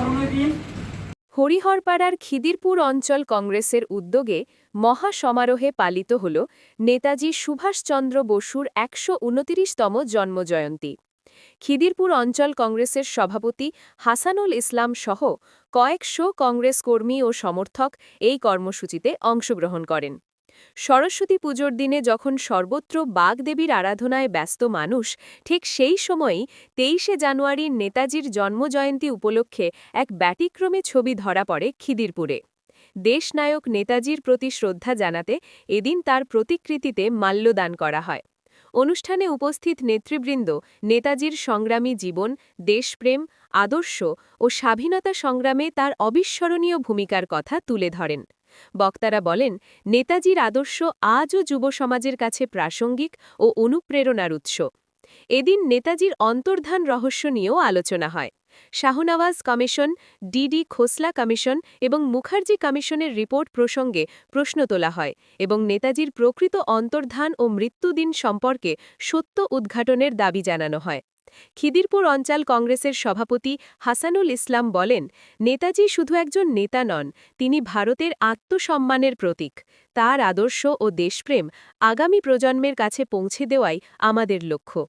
স্মরণীয় দিন। হরিহরপাড়ার খিদিরপুর অঞ্চল কংগ্রেসের উদ্যোগে মহা সমারোহে পালিত হল নেতাজি সুভাষচন্দ্র বসুর ১২৯তম জন্মজয়ন্তী। খিদিরপুর অঞ্চল কংগ্রেসের সভাপতি হাসানুল ইসলাম সহ কয়েকশো কংগ্রেস কর্মী ও সমর্থক এই কর্মসূচিতে অংশগ্রহণ করেন। সরস্বতী পুজোর দিনে যখন সর্বত্র বাগদেবীর আরাধনায় ব্যস্ত মানুষ, ঠিক সেই সময়ই ২৩শে জানুয়ারির নেতাজির জন্মজয়ন্তী উপলক্ষে এক ব্যতিক্রমী ছবি ধরা পড়ে খিদিরপুরে। দেশনায়ক নেতাজির প্রতি শ্রদ্ধা জানাতে এদিন তার প্রতিকৃতিতে মাল্যদান করা হয়। অনুষ্ঠানে উপস্থিত নেতৃবৃন্দ নেতাজির সংগ্রামী জীবন, দেশপ্রেম, আদর্শ ও স্বাধীনতা সংগ্রামে তার অবিস্মরণীয় ভূমিকার কথা তুলে ধরেন। বক্তারা বলেন, নেতাজির আদর্শ আজও যুব সমাজের কাছে প্রাসঙ্গিক ও অনুপ্রেরণার উৎস। এদিন নেতাজির অন্তর্ধান রহস্য নিয়েও আলোচনা হয়। শাহনওয়াজ কমিশন, ডিডি খোসলা কমিশন এবং মুখার্জি কমিশনের রিপোর্ট প্রসঙ্গে প্রশ্ন তোলা হয় এবং নেতাজির প্রকৃত অন্তর্ধান ও মৃত্যুদিন সম্পর্কে সত্য উদ্ঘাটনের দাবি জানানো হয়। খিদিরপুর অঞ্চল কংগ্রেসের সভাপতি হাসানুল ইসলাম বলেন, নেতাজি শুধু একজন নেতা নন, তিনি ভারতের আত্মসম্মানের প্রতীক। তার আদর্শ ও দেশপ্রেম আগামী প্রজন্মের কাছে পৌঁছে দেওয়াই আমাদের লক্ষ্য।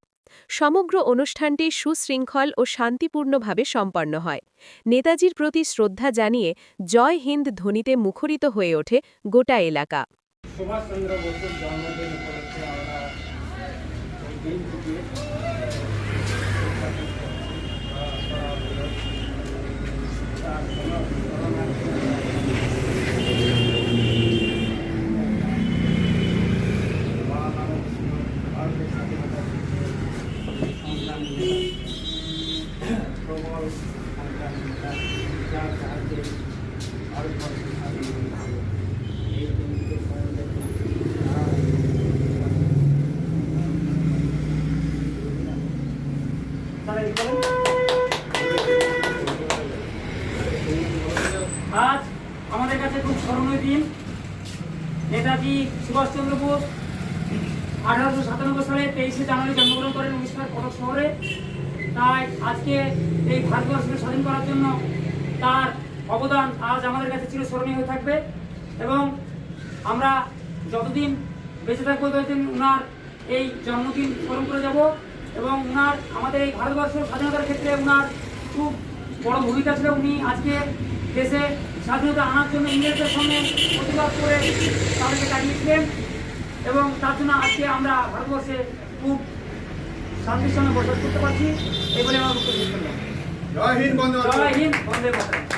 সমগ্র অনুষ্ঠানটি সুশৃঙ্খল ও শান্তিপূর্ণভাবে সম্পন্ন হয়। নেতাজির প্রতি শ্রদ্ধা জানিয়ে জয় হিন্দ ধ্বনিতে মুখরিত হয়ে ওঠে গোটা এলাকা। সুভাষচন্দ্র বসুর জন্মদিন উপলক্ষে আমরা এই দিনটিকে প্রবল সংগ্রামীরা যার সাহায্যে ভারতবর্ষের স্বাধীন হয়েছিল এই দিনটিকে স্মরণ রেখে আজ আমাদের কাছে খুব স্মরণীয় দিন। নেতাজি সুভাষচন্দ্র বোস 1897 সালে 23শে জানুয়ারি জন্মগ্রহণ করেন উড়িষ্যার কটক শহরে। তাই আজকে এই ভারতবর্ষকে স্বাধীন করার জন্য তার অবদান আজ আমাদের কাছে চিরস্মরণীয় হয়ে থাকবে এবং আমরা যতদিন বেঁচে থাকবো ততদিন উনার এই জন্মদিন স্মরণ করে যাব এবং উনার আমাদের এই ভারতবর্ষ স্বাধীনতার ক্ষেত্রে উনার খুব বড় ভূমিকা ছিল। উনি আজকে দেশে স্বাধীনতা আনার জন্য ইংরেজদের সামনে প্রতিবাদ করে তাদেরকে কাটিয়েছিলেন এবং তার জন্য আজকে আমরা ভারতবর্ষে খুব শান্তির সঙ্গে বসবাস করতে পারছি। এই বলে আমার বক্তব্য শেষ করলাম। জয় হিন্দ, জয় হিন্দ, বন্দে মাতরম।